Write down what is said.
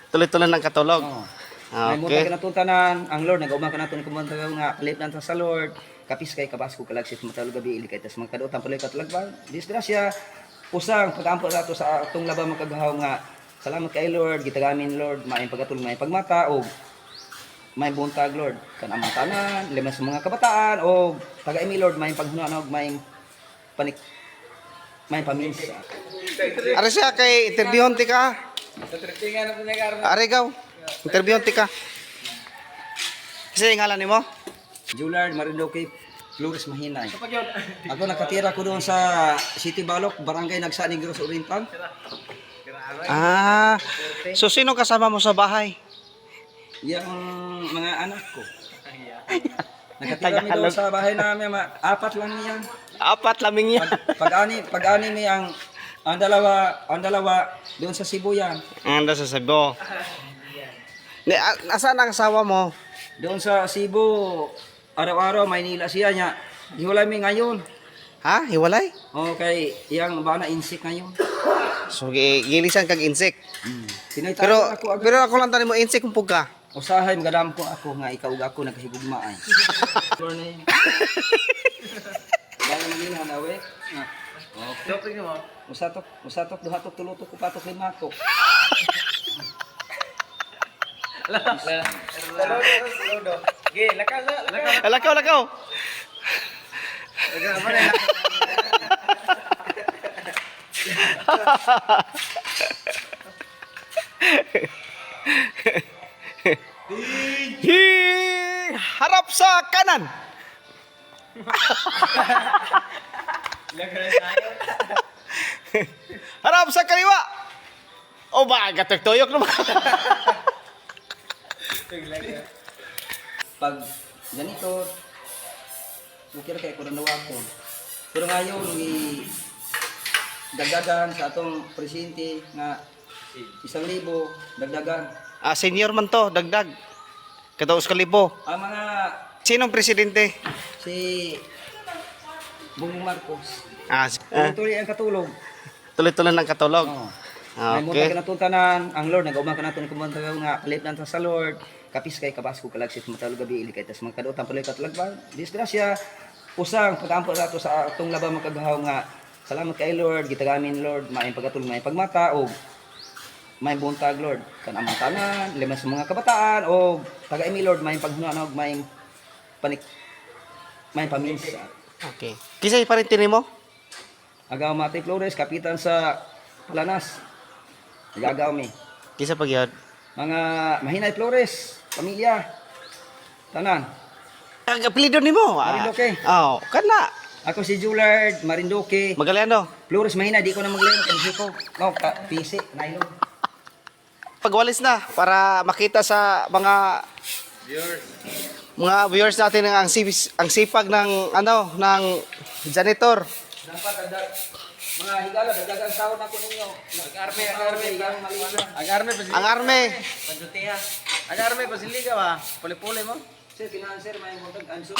Tuloy-tuloy ng katulog. Oo. May Okay. munta ka natuntanan, ang Lord, nag-uma ka natin kumanta nga, kalip lang sa Lord, kapis kay kabasko kalagsit, matalog gabi, ili kay tas magkadutan pala katulagban. Disgrasya, pusang, pag-ampo nato sa atong labang magkagahaw nga, salamat kay Lord, gitagamin Lord, maayong pagkatulog, maayong pagmata, o may buntag Lord, kan amang tanan, liman sa mga kabataan, o taga-imi Lord, maayong paghunanog, maayong panik, maayong paminsa. Ari siya kay interviewon ti ka. Ari gaw. Interviewon ti ka. Kasi ngalan nimo? Julard Marinduque Flores Mahinay. Ako nakatira ko doon sa City Balok, Barangay Nagsa Negros Oriental. Ah. So sino kasama mo sa bahay? Yung mga anak ko. Nakatira mi doon sa bahay namin, apat lang niyan. Apat laming yan. Pag-ani mi ang dalawa doon sa Cebu yan. Anda sa Cebu. Nasaan ang asawa mo? Doon sa Cebu, araw-araw Maynila siya niya. Hiwalay mi ngayon. Ha? Hiwalay? Okay, yang ba na insik ngayon. So gilisan kag insik. Tinaytayan Pero ako lang tani mo insik kung pugka. Usahay magadampo ako nga ikaw ug ako nagkahigugma ay. Dala man na we. Okay. Usatok duhatok tulutok upatok limatok. Lakaw. Harap sa kanan. Harap sa kaliwa. O ba, gatagtoyok naman. Pag ganito, okay ra kay ko nawa ko. Pero ngayon dagdagan sa atong presidente nga 1,000 dagdagan. Senior man to, dagdag. Kataos kalibo. Ang mga Sinong presidente? si Bongbong Marcos. Tuloy ang katulog. Tuloy-tuloy ng katulog. Oo. May munta Okay. ka natuntanan, ang Lord, nag-uma ka natin kumanta nga, kalip lang sa Lord, kapis kay kabasko kalagsit, matalog gabi, ili kay tas magkadutan pala katulagban. Disgrasya, pusang, pag-ampo nato sa atong labang magkagahaw nga, salamat kay Lord, gitagamin Lord, maayong pagkatulog, maayong pagmata, o may buntag Lord, kan amang tanan, liman sa mga kabataan, o taga-imi Lord, maayong paghunanog, maayong panik, maayong paminsa. Okay. Kisay pa rin mo? Agaw Mati Flores, kapitan sa Palanas. Nagagaw mi. Kisa pa gyud. Mga Mahinay Flores, pamilya. Tanan. Ang apelyido nimo? Marinduque. Oh, kana. Ako si Julard Marinduque. Magaliano. Flores Mahinay, di ko na maglayon kasi ko. No, PC, nylon. Pagwalis na para makita sa mga viewers natin ang sipag ng ng janitor. Dapat ada mga higala, dagdagan sahod ako ninyo. Ang-arme, Ang arme. Pagdutiha. Ang-arme, pasiliga ba? Puli-puli mo? Sir, financer, may mutag answer.